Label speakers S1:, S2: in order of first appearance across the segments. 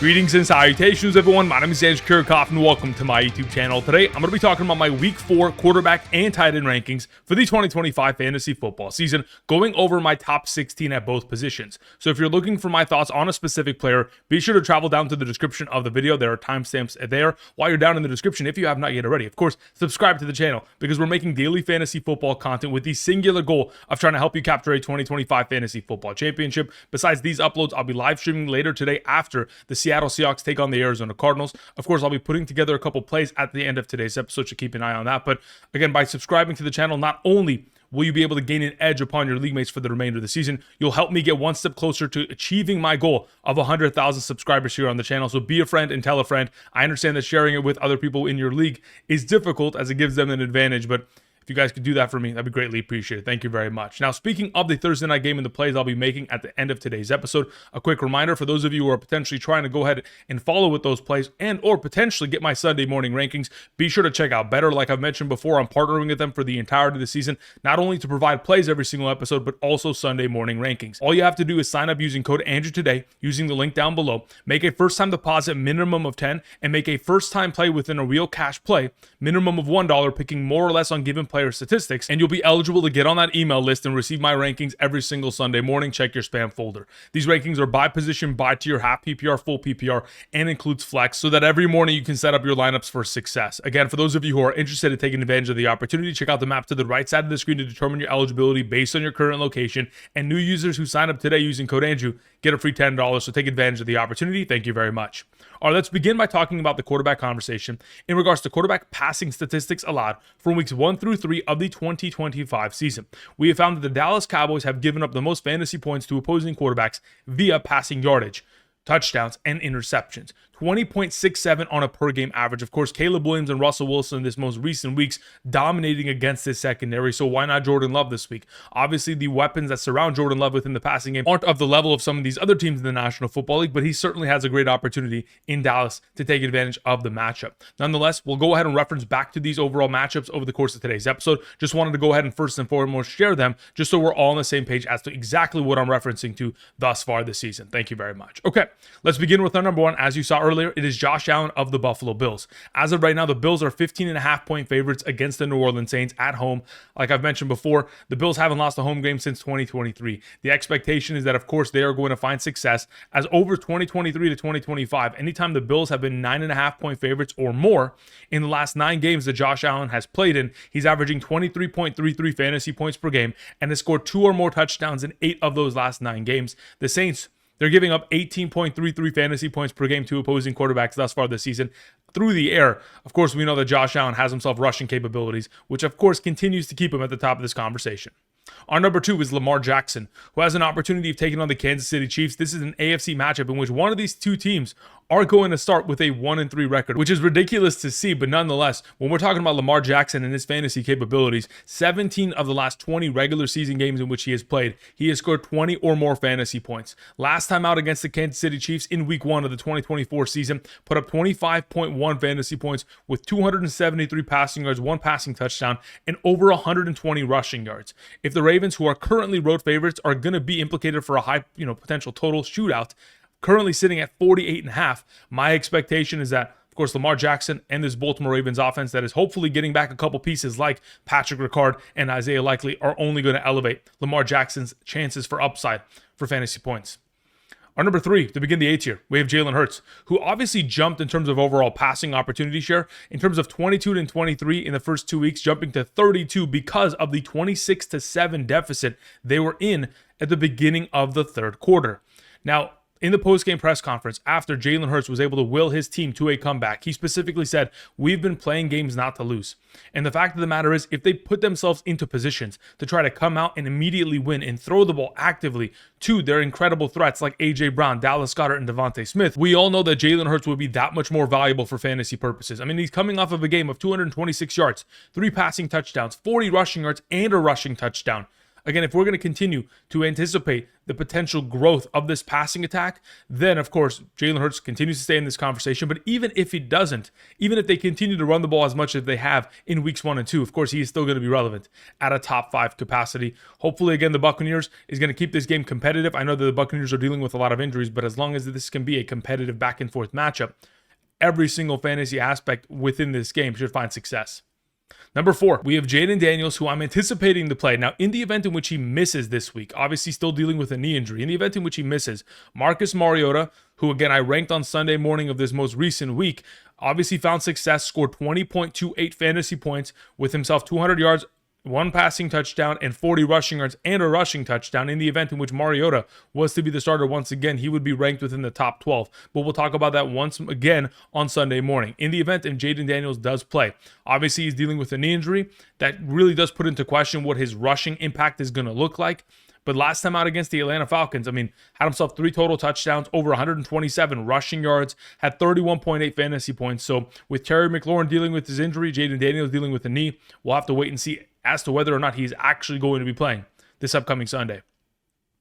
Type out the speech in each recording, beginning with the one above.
S1: Greetings and salutations, everyone. My name is Andrew Kirchhoff, and welcome to my YouTube channel. Today, I'm going to be talking about my Week 4 quarterback and tight end rankings for the 2025 fantasy football season, going over my top 16 at both positions. So if you're looking for my thoughts on a specific player, be sure to travel down to the description of the video. There are timestamps there. While you're down in the description, if you have not yet already, of course, subscribe to the channel because we're making daily fantasy football content with the singular goal of trying to help you capture a 2025 fantasy football championship. Besides these uploads, I'll be live streaming later today after the Seattle Seahawks take on the Arizona Cardinals. Of course, I'll be putting together a couple plays at the end of today's episode, so keep an eye on that. But again, by subscribing to the channel, not only will you be able to gain an edge upon your league mates for the remainder of the season, you'll help me get one step closer to achieving my goal of 100,000 subscribers here on the channel. So be a friend and tell a friend. I understand that sharing it with other people in your league is difficult as it gives them an advantage, but if you guys could do that for me, that'd be greatly appreciated. Thank you very much. Now, speaking of the Thursday night game and the plays I'll be making at the end of today's episode, a quick reminder for those of you who are potentially trying to go ahead and follow with those plays and or potentially get my Sunday morning rankings, be sure to check out Betr. Like I've mentioned before, I'm partnering with them for the entirety of the season, not only to provide plays every single episode, but also Sunday morning rankings. All you have to do is sign up using code Andrew today, using the link down below, make a first-time deposit minimum of 10, and make a first-time play within a real cash play, minimum of $1, picking more or less on given player statistics, and you'll be eligible to get on that email list and receive my rankings every single Sunday morning. Check your spam folder. These rankings are by position, by tier, half PPR, full PPR, and includes flex, so that every morning you can set up your lineups for success. Again, for those of you who are interested in taking advantage of the opportunity, check out the map to the right side of the screen to determine your eligibility based on your current location. And new users who sign up today using code Andrew get a free $10, so take advantage of the opportunity. Thank you very much. All right, let's begin by talking about the quarterback conversation in regards to quarterback passing statistics allowed for weeks 1 through 3 of the 2025 season. We have found that the Dallas Cowboys have given up the most fantasy points to opposing quarterbacks via passing yardage, touchdowns, and interceptions. 20.67 on a per game average. Of course, Caleb Williams and Russell Wilson in this most recent weeks dominating against this secondary, so why not Jordan Love this week? Obviously, the weapons that surround Jordan Love within the passing game aren't of the level of some of these other teams in the National Football League, but he certainly has a great opportunity in Dallas to take advantage of the matchup. Nonetheless, we'll go ahead and reference back to these overall matchups over the course of today's episode. Just wanted to go ahead and first and foremost share them just so we're all on the same page as to exactly what I'm referencing to thus far this season. Thank you very much. Okay, let's begin with our number one. As you saw earlier, it is Josh Allen of the Buffalo Bills. As of right now, the Bills are 15.5-point favorites against the New Orleans Saints at home. Like I've mentioned before, the Bills haven't lost a home game since 2023. The expectation is that, of course, they are going to find success as over 2023 to 2025, anytime the Bills have been 9.5-point favorites or more in the last 9 games that Josh Allen has played in, he's averaging 23.33 fantasy points per game and has scored 2 or more touchdowns in 8 of those last 9 games. The Saints, they're giving up 18.33 fantasy points per game to opposing quarterbacks thus far this season through the air. Of course, we know that Josh Allen has himself rushing capabilities, which of course continues to keep him at the top of this conversation. Our number 2 is Lamar Jackson, who has an opportunity of taking on the Kansas City Chiefs. This is an AFC matchup in which one of these two teams are going to start with a 1-3 record, which is ridiculous to see, but nonetheless, when we're talking about Lamar Jackson and his fantasy capabilities, 17 of the last 20 regular season games in which he has played, he has scored 20 or more fantasy points. Last time out against the Kansas City Chiefs in week 1 of the 2024 season, put up 25.1 fantasy points with 273 passing yards, 1 passing touchdown, and over 120 rushing yards. If the Ravens, who are currently road favorites, are going to be implicated for a high, potential total shootout, currently sitting at 48.5, my expectation is that, of course, Lamar Jackson and this Baltimore Ravens offense that is hopefully getting back a couple pieces like Patrick Ricard and Isaiah Likely are only going to elevate Lamar Jackson's chances for upside for fantasy points. Our number 3, to begin the A tier, we have Jalen Hurts, who obviously jumped in terms of overall passing opportunity share, in terms of 22 and 23 in the first 2 weeks, jumping to 32 because of the 26-7 deficit they were in at the beginning of the third quarter. Now, in the post-game press conference, after Jalen Hurts was able to will his team to a comeback, he specifically said, "We've been playing games not to lose." And the fact of the matter is, if they put themselves into positions to try to come out and immediately win and throw the ball actively to their incredible threats like A.J. Brown, Dallas Goedert, and Devontae Smith, we all know that Jalen Hurts would be that much more valuable for fantasy purposes. I mean, he's coming off of a game of 226 yards, 3 passing touchdowns, 40 rushing yards, and a rushing touchdown Again, if we're going to continue to anticipate the potential growth of this passing attack, then of course Jalen Hurts continues to stay in this conversation. But even if he doesn't, even if they continue to run the ball as much as they have in weeks 1 and 2, of course he is still going to be relevant at a top 5 capacity. Hopefully, again, the Buccaneers is going to keep this game competitive. I know that the Buccaneers are dealing with a lot of injuries, but as long as this can be a competitive back and forth matchup, every single fantasy aspect within this game should find success. Number 4, we have Jayden Daniels, who I'm anticipating to play. Now, in the event in which he misses this week, obviously still dealing with a knee injury, in the event in which he misses, Marcus Mariota, who again I ranked on Sunday morning of this most recent week, obviously found success, scored 20.28 fantasy points with himself 200 yards, 1 passing touchdown, and 40 rushing yards, and a rushing touchdown. In the event in which Mariota was to be the starter once again, he would be ranked within the top 12. But we'll talk about that once again on Sunday morning. In the event if Jayden Daniels does play, obviously he's dealing with a knee injury. That really does put into question what his rushing impact is going to look like. But last time out against the Atlanta Falcons, had himself 3 total touchdowns, over 127 rushing yards, had 31.8 fantasy points. So with Terry McLaurin dealing with his injury, Jayden Daniels dealing with a knee, we'll have to wait and see as to whether or not he's actually going to be playing this upcoming Sunday.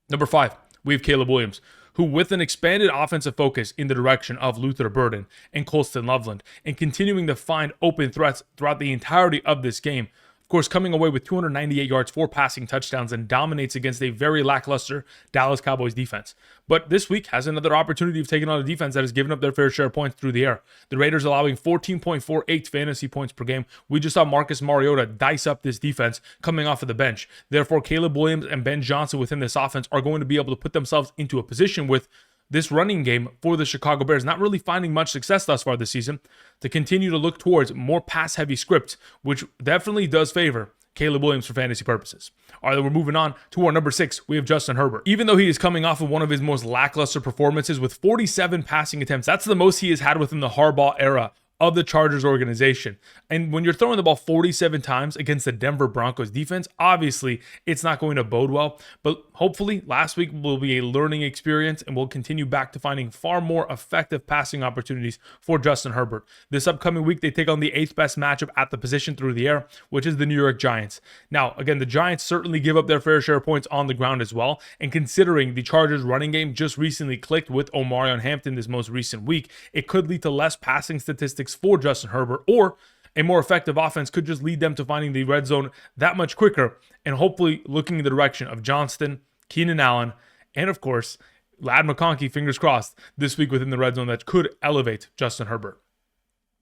S1: Number 5, we have Caleb Williams, who with an expanded offensive focus in the direction of Luther Burden and Colston Loveland, and continuing to find open threats throughout the entirety of this game, of course, coming away with 298 yards, 4 passing touchdowns, and dominates against a very lackluster Dallas Cowboys defense. But this week has another opportunity of taking on a defense that has given up their fair share of points through the air. The Raiders allowing 14.48 fantasy points per game. We just saw Marcus Mariota dice up this defense coming off of the bench. Therefore, Caleb Williams and Ben Johnson within this offense are going to be able to put themselves into a position with this running game for the Chicago Bears, not really finding much success thus far this season, to continue to look towards more pass-heavy scripts, which definitely does favor Caleb Williams for fantasy purposes. All right, we're moving on to our number 6. We have Justin Herbert. Even though he is coming off of one of his most lackluster performances with 47 passing attempts, that's the most he has had within the Harbaugh era of the Chargers organization. And when you're throwing the ball 47 times against the Denver Broncos defense, obviously it's not going to bode well. But hopefully last week will be a learning experience and we'll continue back to finding far more effective passing opportunities for Justin Herbert. This upcoming week, they take on the 8th best matchup at the position through the air, which is the New York Giants. Now, again, the Giants certainly give up their fair share of points on the ground as well. And considering the Chargers running game just recently clicked with Omarion Hampton this most recent week, it could lead to less passing statistics for Justin Herbert, or a more effective offense could just lead them to finding the red zone that much quicker and hopefully looking in the direction of Johnston, Keenan Allen, and of course, Ladd McConkey, fingers crossed, this week within the red zone that could elevate Justin Herbert.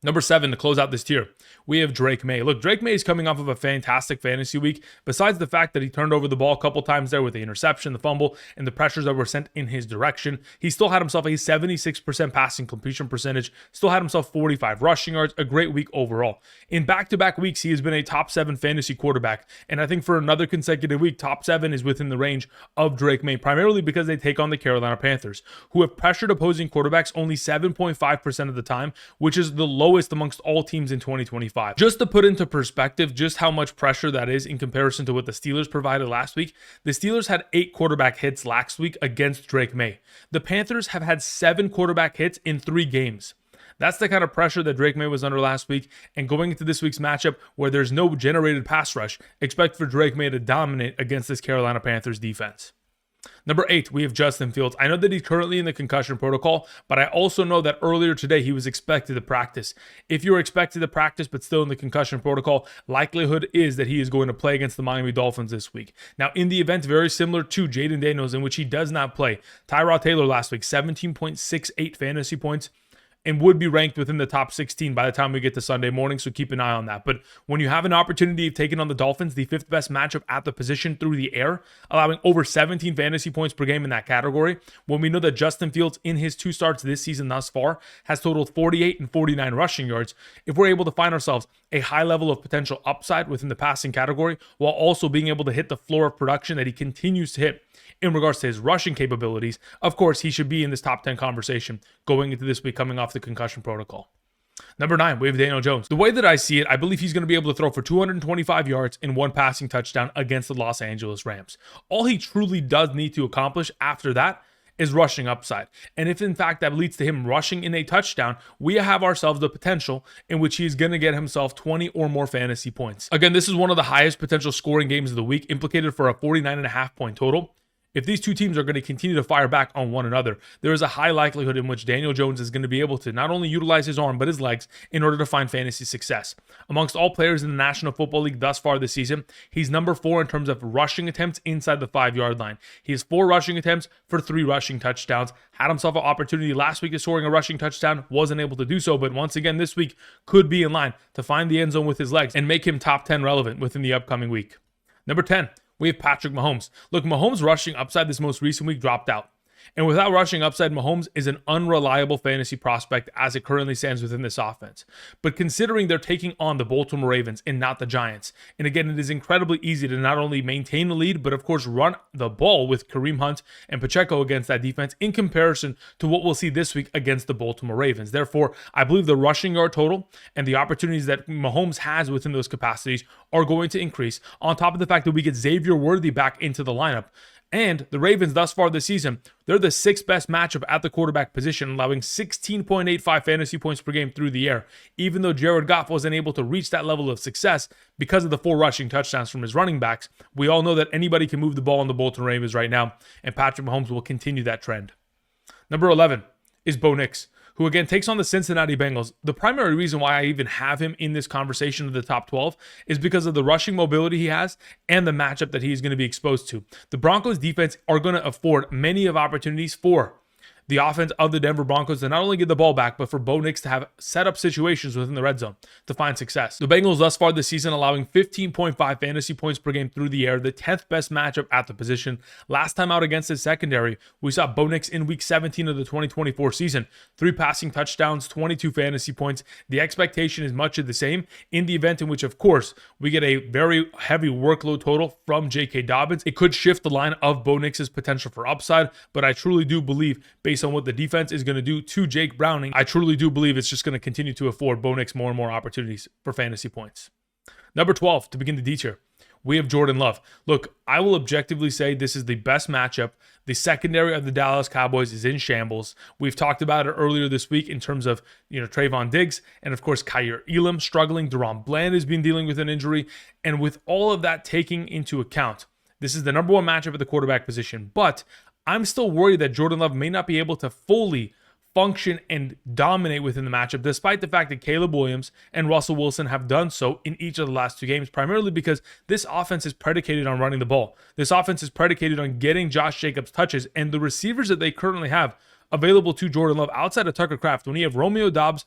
S1: Number 7, to close out this tier, we have Drake Maye. Look, Drake Maye is coming off of a fantastic fantasy week. Besides the fact that he turned over the ball a couple times there with the interception, the fumble, and the pressures that were sent in his direction, he still had himself a 76% passing completion percentage, still had himself 45 rushing yards, a great week overall. In back-to-back weeks, he has been a top 7 fantasy quarterback, and I think for another consecutive week, top 7 is within the range of Drake Maye, primarily because they take on the Carolina Panthers, who have pressured opposing quarterbacks only 7.5% of the time, which is the lowest amongst all teams in 2025. Just to put into perspective just how much pressure that is in comparison to what the Steelers provided last week, the Steelers had 8 quarterback hits last week against Drake Maye. The Panthers have had 7 quarterback hits in 3 games. That's the kind of pressure that Drake Maye was under last week, and going into this week's matchup where there's no generated pass rush, expect for Drake Maye to dominate against this Carolina Panthers defense. Number 8, we have Justin Fields. I know that he's currently in the concussion protocol, but I also know that earlier today he was expected to practice. If you're expected to practice but still in the concussion protocol, likelihood is that he is going to play against the Miami Dolphins this week. Now, in the event very similar to Jayden Daniels in which he does not play, Tyrod Taylor last week, 17.68 fantasy points, and would be ranked within the top 16 by the time we get to Sunday morning, so keep an eye on that. But when you have an opportunity of taking on the Dolphins, the 5th best matchup at the position through the air, allowing over 17 fantasy points per game in that category, when we know that Justin Fields in his 2 starts this season thus far has totaled 48 and 49 rushing yards, if we're able to find ourselves a high level of potential upside within the passing category, while also being able to hit the floor of production that he continues to hit in regards to his rushing capabilities, of course, he should be in this top 10 conversation going into this week coming off the concussion protocol. Number 9, we have Daniel Jones. The way that I see it, I believe he's going to be able to throw for 225 yards and 1 passing touchdown against the Los Angeles Rams. All he truly does need to accomplish after that is rushing upside. And if in fact that leads to him rushing in a touchdown, we have ourselves the potential in which he's going to get himself 20 or more fantasy points. Again, this is one of the highest potential scoring games of the week, implicated for a 49.5 point total. If these two teams are going to continue to fire back on one another, there is a high likelihood in which Daniel Jones is going to be able to not only utilize his arm, but his legs in order to find fantasy success. Amongst all players in the National Football League thus far this season, he's number 4 in terms of rushing attempts inside the 5-yard line. He has 4 rushing attempts for 3 rushing touchdowns. Had himself an opportunity last week of scoring a rushing touchdown, wasn't able to do so, but once again this week could be in line to find the end zone with his legs and make him top 10 relevant within the upcoming week. Number 10. We have Patrick Mahomes. Look, Mahomes' rushing upside this most recent week dropped out. And without rushing upside, Mahomes is an unreliable fantasy prospect as it currently stands within this offense. But considering they're taking on the Baltimore Ravens and not the Giants, and again, it is incredibly easy to not only maintain the lead, but of course run the ball with Kareem Hunt and Pacheco against that defense in comparison to what we'll see this week against the Baltimore Ravens. Therefore, I believe the rushing yard total and the opportunities that Mahomes has within those capacities are going to increase, on top of the fact that we get Xavier Worthy back into the lineup. And the Ravens thus far this season, they're the 6th best matchup at the quarterback position, allowing 16.85 fantasy points per game through the air. Even though Jared Goff wasn't able to reach that level of success because of the 4 rushing touchdowns from his running backs, we all know that anybody can move the ball on the Baltimore Ravens right now, and Patrick Mahomes will continue that trend. Number 11 is Bo Nix, who again takes on the Cincinnati Bengals. The primary reason why I even have him in this conversation of the top 12 is because of the rushing mobility he has and the matchup that he's going to be exposed to. The Broncos defense are going to afford many of opportunities for the offense of the Denver Broncos to not only get the ball back, but for Bo Nix to have set up situations within the red zone to find success. The Bengals thus far this season allowing 15.5 fantasy points per game through the air, the 10th best matchup at the position. Last time out against his secondary, we saw Bo Nix in week 17 of the 2024 season. 3 passing touchdowns, 22 fantasy points. The expectation is much of the same in the event in which, of course, we get a very heavy workload total from J.K. Dobbins. It could shift the line of Bo Nix's potential for upside, but I truly do believe, based on what the defense is going to do to Jake Browning, I truly do believe it's just going to continue to afford Bo Nix more and more opportunities for fantasy points. Number 12, to begin the D tier, we have Jordan Love. Look, I will objectively say this is the best matchup. The secondary of the Dallas Cowboys is in shambles. We've talked about it earlier this week in terms of, Trayvon Diggs and, of course, Kyer Elam struggling. Deron Bland has been dealing with an injury. And with all of that taking into account, this is the number 1 matchup at the quarterback position. But I'm still worried that Jordan Love may not be able to fully function and dominate within the matchup, despite the fact that Caleb Williams and Russell Wilson have done so in each of the last 2 games, primarily because this offense is predicated on running the ball. This offense is predicated on getting Josh Jacobs touches, and the receivers that they currently have available to Jordan Love outside of Tucker Kraft, when you have Romeo Doubs,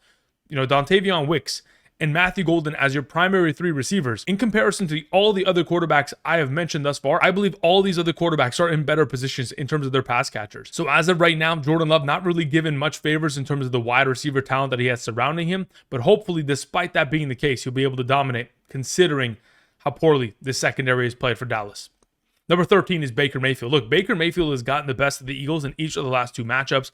S1: Dontavion Wicks, and Matthew Golden as your primary 3 receivers, in comparison to all the other quarterbacks I have mentioned thus far, I believe all these other quarterbacks are in better positions in terms of their pass catchers. So as of right now, Jordan Love not really given much favors in terms of the wide receiver talent that he has surrounding him, but hopefully, despite that being the case, he'll be able to dominate considering how poorly this secondary has played for Dallas. Number 13 is Baker Mayfield. Look, Baker Mayfield has gotten the best of the Eagles in each of the last 2 matchups.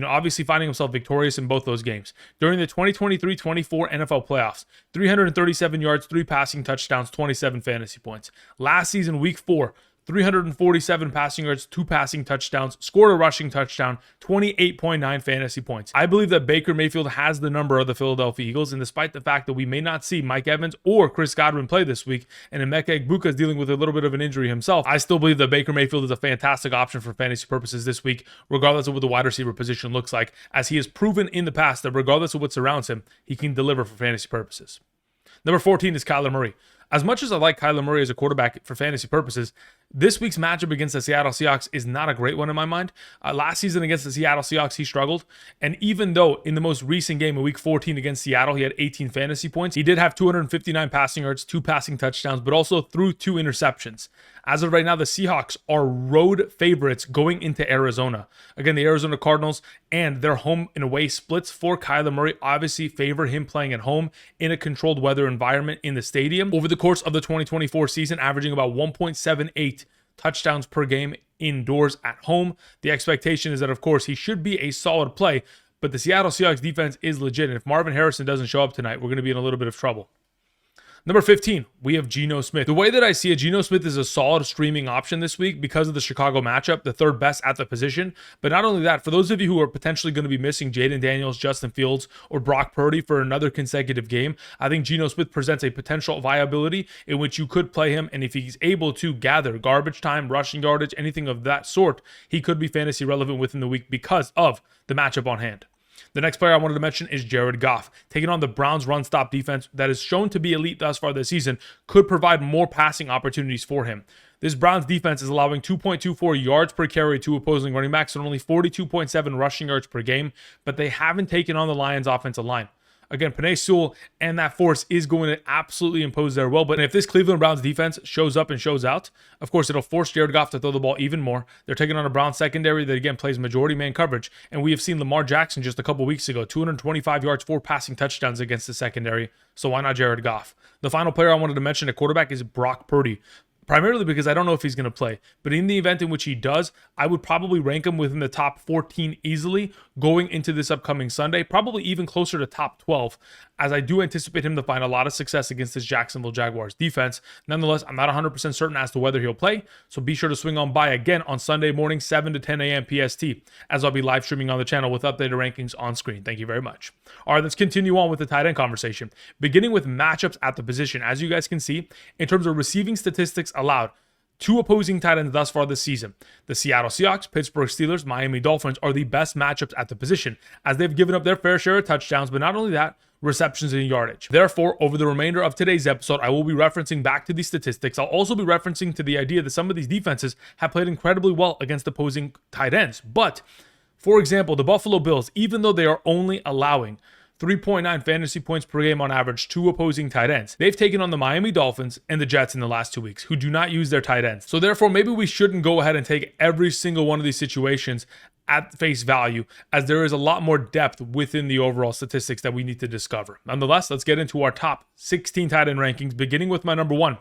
S1: Obviously finding himself victorious in both those games. During the 2023-24 NFL playoffs, 337 yards, 3 passing touchdowns, 27 fantasy points. Last season, week 4, 347 passing yards, 2 passing touchdowns, scored a rushing touchdown, 28.9 fantasy points. I believe that Baker Mayfield has the number of the Philadelphia Eagles, and despite the fact that we may not see Mike Evans or Chris Godwin play this week, and Emeka Egbuka is dealing with a little bit of an injury himself, I still believe that Baker Mayfield is a fantastic option for fantasy purposes this week, regardless of what the wide receiver position looks like, as he has proven in the past that regardless of what surrounds him, he can deliver for fantasy purposes. Number 14 is Kyler Murray. As much as I like Kyler Murray as a quarterback for fantasy purposes, this week's matchup against the Seattle Seahawks is not a great one in my mind. Last season against the Seattle Seahawks, he struggled. And even though in the most recent game in week 14 against Seattle, he had 18 fantasy points, he did have 259 passing yards, 2 passing touchdowns, but also threw 2 interceptions. As of right now, the Seahawks are road favorites going into Arizona. Again, the Arizona Cardinals and their home and away splits for Kyler Murray obviously favor him playing at home in a controlled weather environment in the stadium. Over the course of the 2024 season, averaging about 1.78 touchdowns per game indoors at home. The expectation is that, of course, he should be a solid play, but the Seattle Seahawks defense is legit. And if Marvin Harrison doesn't show up tonight, we're going to be in a little bit of trouble. Number 15, we have Geno Smith. The way that I see it, Geno Smith is a solid streaming option this week because of the Chicago matchup, the third best at the position. But not only that, for those of you who are potentially going to be missing Jayden Daniels, Justin Fields, or Brock Purdy for another consecutive game, I think Geno Smith presents a potential viability in which you could play him. And if he's able to gather garbage time, rushing yardage, anything of that sort, he could be fantasy relevant within the week because of the matchup on hand. The next player I wanted to mention is Jared Goff. Taking on the Browns' run-stop defense that is shown to be elite thus far this season could provide more passing opportunities for him. This Browns defense is allowing 2.24 yards per carry to opposing running backs and only 42.7 rushing yards per game, but they haven't taken on the Lions' offensive line. Again, Penei Sewell and that force is going to absolutely impose their will. But if this Cleveland Browns defense shows up and shows out, of course, it'll force Jared Goff to throw the ball even more. They're taking on a Browns secondary that, again, plays majority man coverage. And we have seen Lamar Jackson just a couple weeks ago, 225 yards, 4 passing touchdowns against the secondary. So why not Jared Goff? The final player I wanted to mention at quarterback is Brock Purdy. Primarily because I don't know if he's going to play. But in the event in which he does, I would probably rank him within the top 14 easily going into this upcoming Sunday, probably even closer to top 12, as I do anticipate him to find a lot of success against this Jacksonville Jaguars defense. Nonetheless, I'm not 100% certain as to whether he'll play, so be sure to swing on by again on Sunday morning, 7 to 10 a.m. PST, as I'll be live streaming on the channel with updated rankings on screen. Thank you very much. All right, let's continue on with the tight end conversation, beginning with matchups at the position. As you guys can see, in terms of receiving statistics allowed, 2 opposing tight ends thus far this season. The Seattle Seahawks, Pittsburgh Steelers, Miami Dolphins are the best matchups at the position, as they've given up their fair share of touchdowns, but not only that, receptions and yardage. Therefore, over the remainder of today's episode, I will be referencing back to these statistics. I'll also be referencing to the idea that some of these defenses have played incredibly well against opposing tight ends. But, for example, the Buffalo Bills, even though they are only allowing 3.9 fantasy points per game on average to opposing tight ends, they've taken on the Miami Dolphins and the Jets in the last 2 weeks, who do not use their tight ends. So therefore, maybe we shouldn't go ahead and take every single one of these situations at face value, as there is a lot more depth within the overall statistics that we need to discover. Nonetheless, let's get into our top 16 tight end rankings, beginning with my number 1.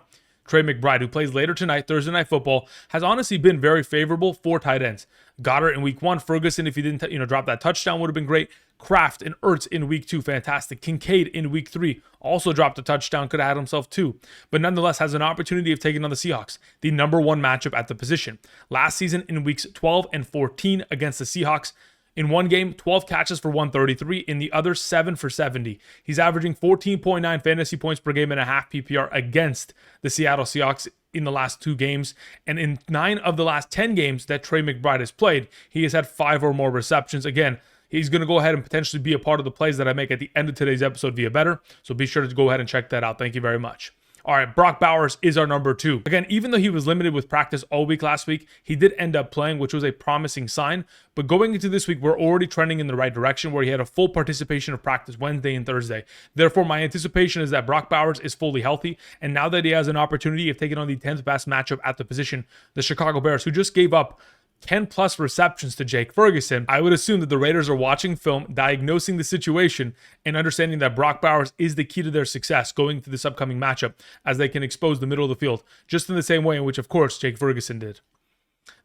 S1: Trey McBride, who plays later tonight, Thursday Night Football, has honestly been very favorable for tight ends. Goddard in week 1, Ferguson, if he didn't drop that touchdown, would have been great. Kraft and Ertz in week 2, fantastic. Kincaid in week 3 also dropped a touchdown, could have had himself 2, but nonetheless has an opportunity of taking on the Seahawks, the number 1 matchup at the position. Last season in weeks 12 and 14 against the Seahawks, in one game, 12 catches for 133. In the other, 7 for 70. He's averaging 14.9 fantasy points per game and a half PPR against the Seattle Seahawks in the last 2 games. And in 9 of the last 10 games that Trey McBride has played, he has had 5 or more receptions. Again, he's going to go ahead and potentially be a part of the plays that I make at the end of today's episode via Betr. So be sure to go ahead and check that out. Thank you very much. All right, Brock Bowers is our number 2. Again, even though he was limited with practice all week last week, he did end up playing, which was a promising sign. But going into this week, we're already trending in the right direction, where he had a full participation of practice Wednesday and Thursday. Therefore, my anticipation is that Brock Bowers is fully healthy. And now that he has an opportunity of taking on the 10th best matchup at the position, the Chicago Bears, who just gave up 10 plus receptions to Jake Ferguson, I would assume that the Raiders are watching film, diagnosing the situation, and understanding that Brock Bowers is the key to their success going into this upcoming matchup, as they can expose the middle of the field, just in the same way in which, of course, Jake Ferguson did.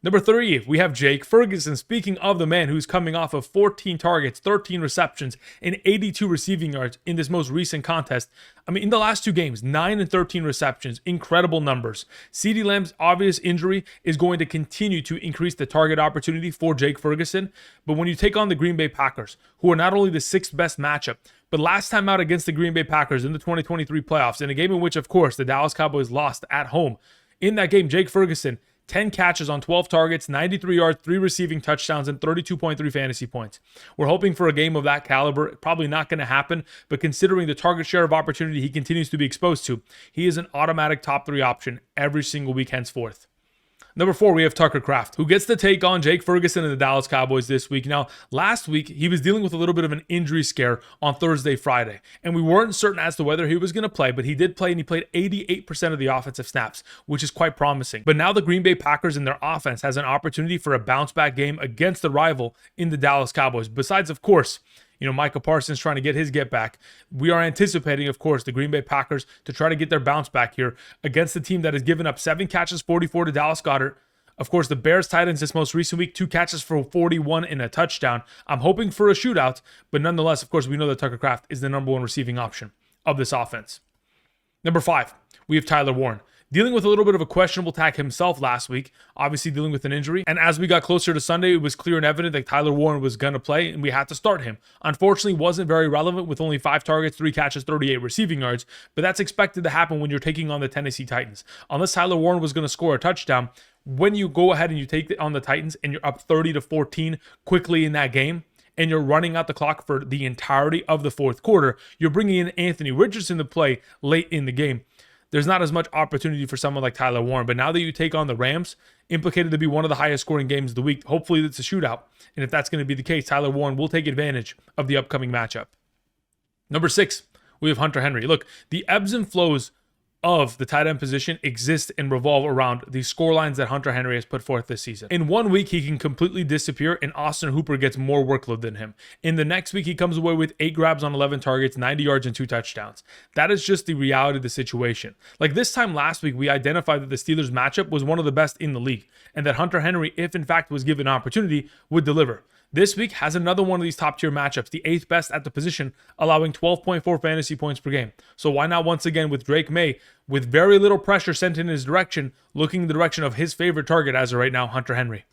S1: Number 3, we have Jake Ferguson. Speaking of the man who's coming off of 14 targets, 13 receptions, and 82 receiving yards in this most recent contest. I mean, in the last 2 games, 9 and 13 receptions, incredible numbers. CeeDee Lamb's obvious injury is going to continue to increase the target opportunity for Jake Ferguson. But when you take on the Green Bay Packers, who are not only the 6th best matchup, but last time out against the Green Bay Packers in the 2023 playoffs, in a game in which, of course, the Dallas Cowboys lost at home. In that game, Jake Ferguson, 10 catches on 12 targets, 93 yards, 3 receiving touchdowns, and 32.3 fantasy points. We're hoping for a game of that caliber. Probably not going to happen, but considering the target share of opportunity he continues to be exposed to, he is an automatic top 3 option every single week henceforth. Number 4, we have Tucker Kraft, who gets to take on Jake Ferguson and the Dallas Cowboys this week. Now, last week, he was dealing with a little bit of an injury scare on Thursday, Friday, and we weren't certain as to whether he was going to play, but he did play, and he played 88% of the offensive snaps, which is quite promising. But now the Green Bay Packers and their offense has an opportunity for a bounce-back game against the rival in the Dallas Cowboys. Besides, of course, Micah Parsons trying to get his get back. We are anticipating, of course, the Green Bay Packers to try to get their bounce back here against the team that has given up 7 catches, 44 to Dallas Goedert. Of course, the Bears tight ends this most recent week, 2 catches for 41 and a touchdown. I'm hoping for a shootout, but nonetheless, of course, we know that Tucker Kraft is the number 1 receiving option of this offense. Number 5, we have Tyler Warren. Dealing with a little bit of a questionable tack himself last week, obviously dealing with an injury. And as we got closer to Sunday, it was clear and evident that Tyler Warren was going to play and we had to start him. Unfortunately, wasn't very relevant with only 5 targets, 3 catches, 38 receiving yards, but that's expected to happen when you're taking on the Tennessee Titans. Unless Tyler Warren was going to score a touchdown, when you go ahead and you take on the Titans and you're up 30-14 quickly in that game, and you're running out the clock for the entirety of the fourth quarter, you're bringing in Anthony Richardson to play late in the game. There's not as much opportunity for someone like Tyler Warren. But now that you take on the Rams, implicated to be one of the highest scoring games of the week, hopefully it's a shootout. And if that's going to be the case, Tyler Warren will take advantage of the upcoming matchup. Number 6, we have Hunter Henry. Look, the ebbs and flows of the tight end position exist and revolve around the score lines that Hunter Henry has put forth this season. In 1 week, he can completely disappear and Austin Hooper gets more workload than him. In the next week, he comes away with 8 grabs on 11 targets, 90 yards, and 2 touchdowns. That is just the reality of the situation. Like this time last week, we identified that the Steelers matchup was one of the best in the league and that Hunter Henry, if in fact was given an opportunity, would deliver. This week has another one of these top-tier matchups, the 8th best at the position, allowing 12.4 fantasy points per game. So why not once again with Drake Maye, with very little pressure sent in his direction, looking in the direction of his favorite target as of right now, Hunter Henry.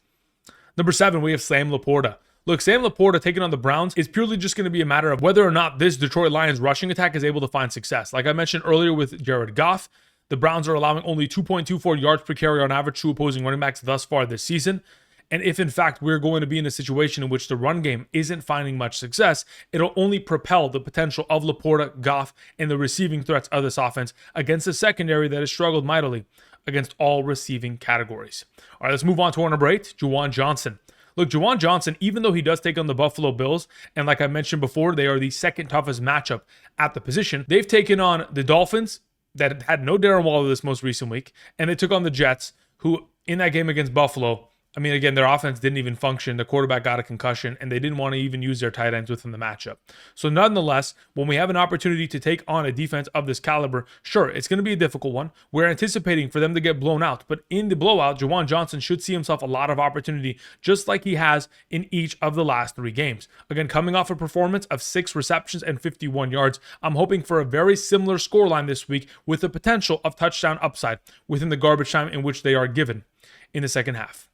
S1: Number 7, we have Sam LaPorta. Look, Sam LaPorta taking on the Browns is purely just going to be a matter of whether or not this Detroit Lions rushing attack is able to find success. Like I mentioned earlier with Jared Goff, the Browns are allowing only 2.24 yards per carry on average to opposing running backs thus far this season. And if in fact we're going to be in a situation in which the run game isn't finding much success, it'll only propel the potential of LaPorta, Goff, and the receiving threats of this offense against a secondary that has struggled mightily against all receiving categories. All right, let's move on to our number 8, Juwan Johnson. Look, Juwan Johnson, even though he does take on the Buffalo Bills, and like I mentioned before, they are the second toughest matchup at the position, they've taken on the Dolphins that had no Darren Waller this most recent week, and they took on the Jets, who in that game against Buffalo, I mean, again, their offense didn't even function. The quarterback got a concussion, and they didn't want to even use their tight ends within the matchup. So nonetheless, when we have an opportunity to take on a defense of this caliber, sure, it's going to be a difficult one. We're anticipating for them to get blown out. But in the blowout, Juwan Johnson should see himself a lot of opportunity, just like he has in each of the last 3 games. Again, coming off a performance of 6 receptions and 51 yards, I'm hoping for a very similar scoreline this week with the potential of touchdown upside within the garbage time in which they are given in the second half.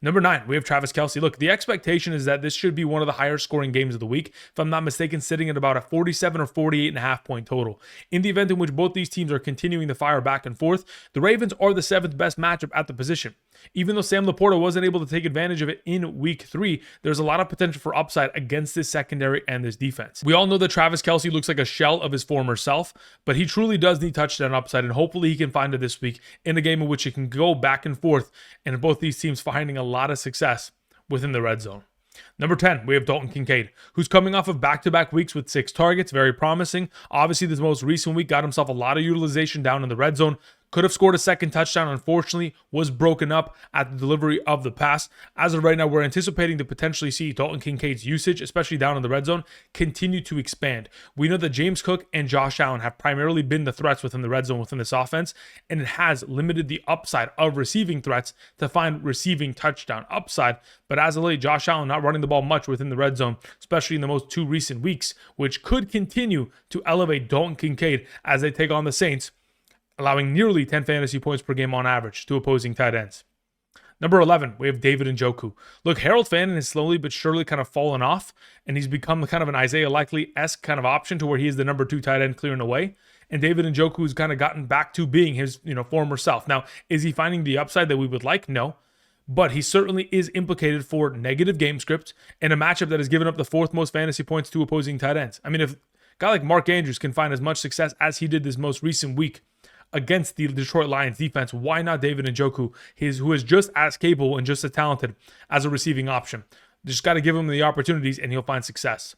S1: Number 9, we have Travis Kelce. Look, the expectation is that this should be one of the higher scoring games of the week. If I'm not mistaken, sitting at about a 47 or 48.5 point total. In the event in which both these teams are continuing to fire back and forth, the Ravens are the 7th best matchup at the position. Even though Sam LaPorta wasn't able to take advantage of it in week 3, there's a lot of potential for upside against this secondary and this defense. We all know that Travis Kelce looks like a shell of his former self, but he truly does need touchdown upside, and hopefully he can find it this week in a game in which it can go back and forth, and both these teams finding a lot of success within the red zone. Number 10, we have Dalton Kincaid, who's coming off of back-to-back weeks with 6 targets, very promising. Obviously, this most recent week got himself a lot of utilization down in the red zone. Could have scored a second touchdown, unfortunately, was broken up at the delivery of the pass. As of right now, we're anticipating to potentially see Dalton Kincaid's usage, especially down in the red zone, continue to expand. We know that James Cook and Josh Allen have primarily been the threats within the red zone within this offense, and it has limited the upside of receiving threats to find receiving touchdown upside. But as of late, Josh Allen not running the ball much within the red zone, especially in the most 2 recent weeks, which could continue to elevate Dalton Kincaid as they take on the Saints, allowing nearly 10 fantasy points per game on average to opposing tight ends. Number 11, we have David Njoku. Look, Harold Fannin has slowly but surely kind of fallen off, and he's become kind of an Isaiah Likely-esque kind of option to where he is the number 2 tight end clearing away. And David Njoku has kind of gotten back to being his former self. Now, is he finding the upside that we would like? No. But he certainly is implicated for negative game script and a matchup that has given up the 4th most fantasy points to opposing tight ends. I mean, if a guy like Mark Andrews can find as much success as he did this most recent week against the Detroit Lions defense, why not David Njoku, who is just as capable and just as talented as a receiving option? Just got to give him the opportunities and he'll find success.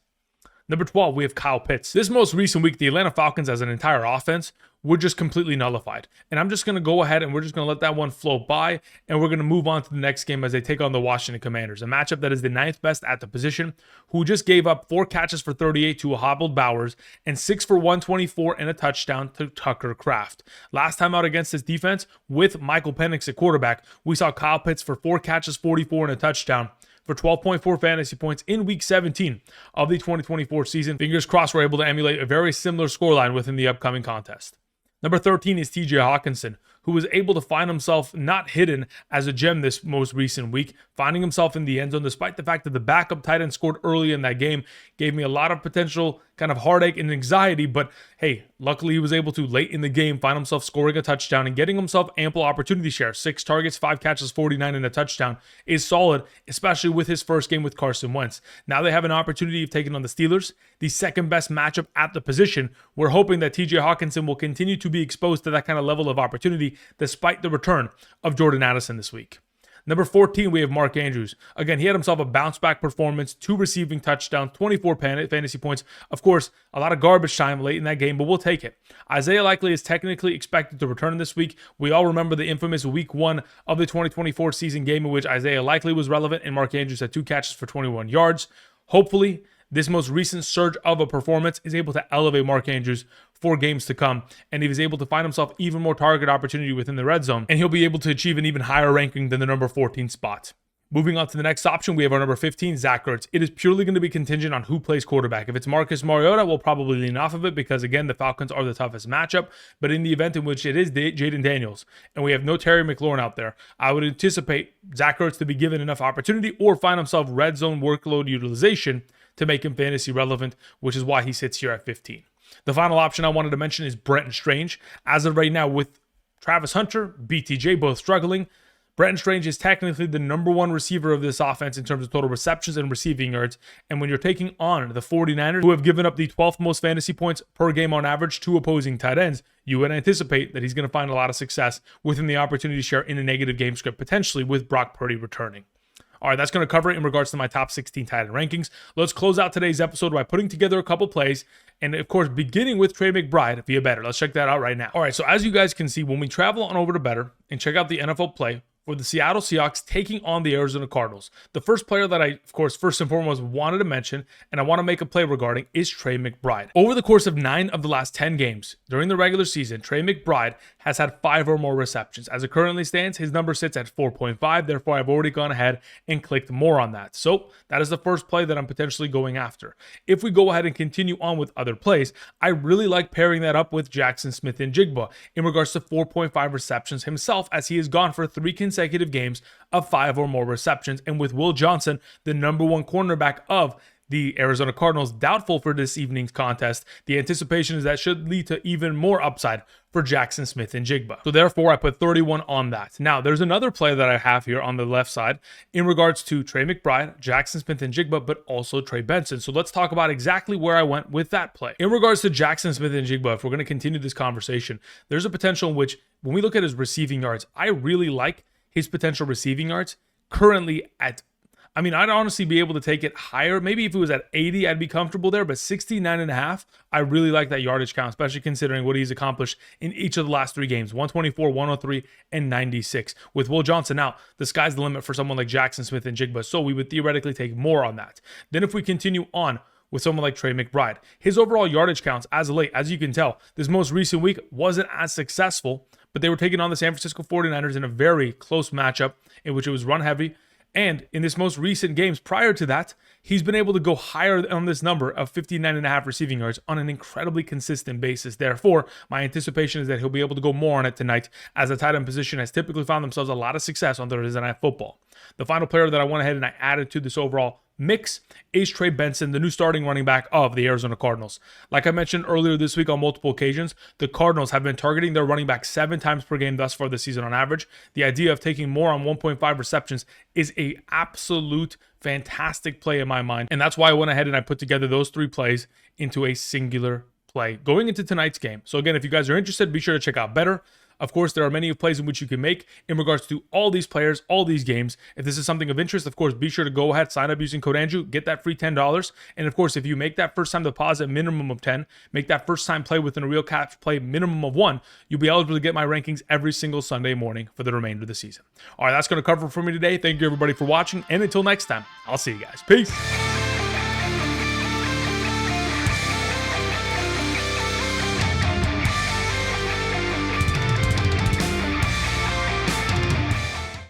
S1: Number 12, we have Kyle Pitts. This most recent week, the Atlanta Falcons as an entire offense were just completely nullified. And I'm just going to go ahead and we're just going to let that one float by, and we're going to move on to the next game as they take on the Washington Commanders, a matchup that is the 9th best at the position, who just gave up 4 catches for 38 to a hobbled Bowers and 6 for 124 and a touchdown to Tucker Kraft. Last time out against this defense with Michael Penix at quarterback, we saw Kyle Pitts for 4 catches, 44 and a touchdown for 12.4 fantasy points in week 17 of the 2024 season. Fingers crossed we're able to emulate a very similar scoreline within the upcoming contest. Number 13 is TJ Hockenson, who was able to find himself not hidden as a gem this most recent week, finding himself in the end zone despite the fact that the backup tight end scored early in that game. Gave me a lot of potential kind of heartache and anxiety, but hey, luckily he was able to late in the game find himself scoring a touchdown and getting himself ample opportunity share. 6 targets, 5 catches, 49 and a touchdown is solid, especially with his first game with Carson Wentz. Now they have an opportunity of taking on the Steelers, the second best matchup at the position. We're hoping that TJ Hockenson will continue to be exposed to that kind of level of opportunity despite the return of Jordan Addison this week. Number 14, we have Mark Andrews. Again, he had himself a bounce-back performance, 2 receiving touchdowns, 24 fantasy points. Of course, a lot of garbage time late in that game, but we'll take it. Isaiah Likely is technically expected to return this week. We all remember the infamous Week 1 of the 2024 season game in which Isaiah Likely was relevant and Mark Andrews had 2 catches for 21 yards. Hopefully, this most recent surge of a performance is able to elevate Mark Andrews for games to come, and he was able to find himself even more target opportunity within the red zone, and he'll be able to achieve an even higher ranking than the number 14 spot. Moving on to the next option, we have our number 15, Zach Ertz. It is purely going to be contingent on who plays quarterback. If it's Marcus Mariota, we'll probably lean off of it because, again, the Falcons are the toughest matchup. But in the event in which it is Jayden Daniels and we have no Terry McLaurin out there, I would anticipate Zach Ertz to be given enough opportunity or find himself red zone workload utilization to make him fantasy relevant, which is why he sits here at 15. The final option I wanted to mention is Brenton Strange. As of right now, with Travis Hunter, BTJ both struggling, Brenton Strange is technically the number 1 receiver of this offense in terms of total receptions and receiving yards. And when you're taking on the 49ers, who have given up the 12th most fantasy points per game on average to opposing tight ends, you would anticipate that he's going to find a lot of success within the opportunity share in a negative game script, potentially with Brock Purdy returning. All right, that's going to cover it in regards to my top 16 tight end rankings. Let's close out today's episode by putting together a couple plays, and of course, beginning with Trey McBride via Betr. Let's check that out right now. All right, so as you guys can see, when we travel on over to Betr and check out the NFL play for the Seattle Seahawks taking on the Arizona Cardinals, the first player that I, of course, first and foremost wanted to mention and I want to make a play regarding is Trey McBride. Over the course of 9 of the last 10 games during the regular season, Trey McBride has had 5 or more receptions. As it currently stands, his number sits at 4.5. Therefore, I've already gone ahead and clicked more on that. So that is the first play that I'm potentially going after. If we go ahead and continue on with other plays, I really like pairing that up with Jackson Smith and Jigba in regards to 4.5 receptions himself, as he has gone for 3 consecutive games of 5 or more receptions. And with Will Johnson, the number 1 cornerback of the Arizona Cardinals, doubtful for this evening's contest, the anticipation is that should lead to even more upside for Jackson Smith and Jigba. So therefore, I put 31 on that. Now, there's another play that I have here on the left side in regards to Trey McBride, Jackson Smith and Jigba, but also Trey Benson. So let's talk about exactly where I went with that play. In regards to Jackson Smith and Jigba, if we're going to continue this conversation, there's a potential in which, when we look at his receiving yards, I really like his potential receiving yards currently at, I'd honestly be able to take it higher. Maybe if it was at 80, I'd be comfortable there, but 69.5, I really like that yardage count, especially considering what he's accomplished in each of the last 3 games, 124, 103, and 96. With Will Johnson now, the sky's the limit for someone like Jackson Smith and Jigba, so we would theoretically take more on that. Then if we continue on with someone like Trey McBride, his overall yardage counts as of late, as you can tell, this most recent week wasn't as successful, but they were taking on the San Francisco 49ers in a very close matchup in which it was run heavy. And in this most recent games prior to that, he's been able to go higher on this number of 59.5 receiving yards on an incredibly consistent basis. Therefore, my anticipation is that he'll be able to go more on it tonight, as the tight end position has typically found themselves a lot of success on Thursday Night Football. The final player that I went ahead and I added to this overall mix is Trey Benson, the new starting running back of the Arizona Cardinals. Like I mentioned earlier this week on multiple occasions, the Cardinals have been targeting their running back 7 times per game thus far this season on average. The idea of taking more on 1.5 receptions is a absolute fantastic play in my mind, and that's why I went ahead and I put together those 3 plays into a singular play going into tonight's game. So again, if you guys are interested, be sure to check out Betr. Of course, there are many plays in which you can make in regards to all these players, all these games. If this is something of interest, of course, be sure to go ahead, sign up using code Andrew, get that free $10. And of course, if you make that first time deposit minimum of 10, make that first time play within a real cash play minimum of 1, you'll be eligible to get my rankings every single Sunday morning for the remainder of the season. All right, that's going to cover it for me today. Thank you everybody for watching. And until next time, I'll see you guys. Peace.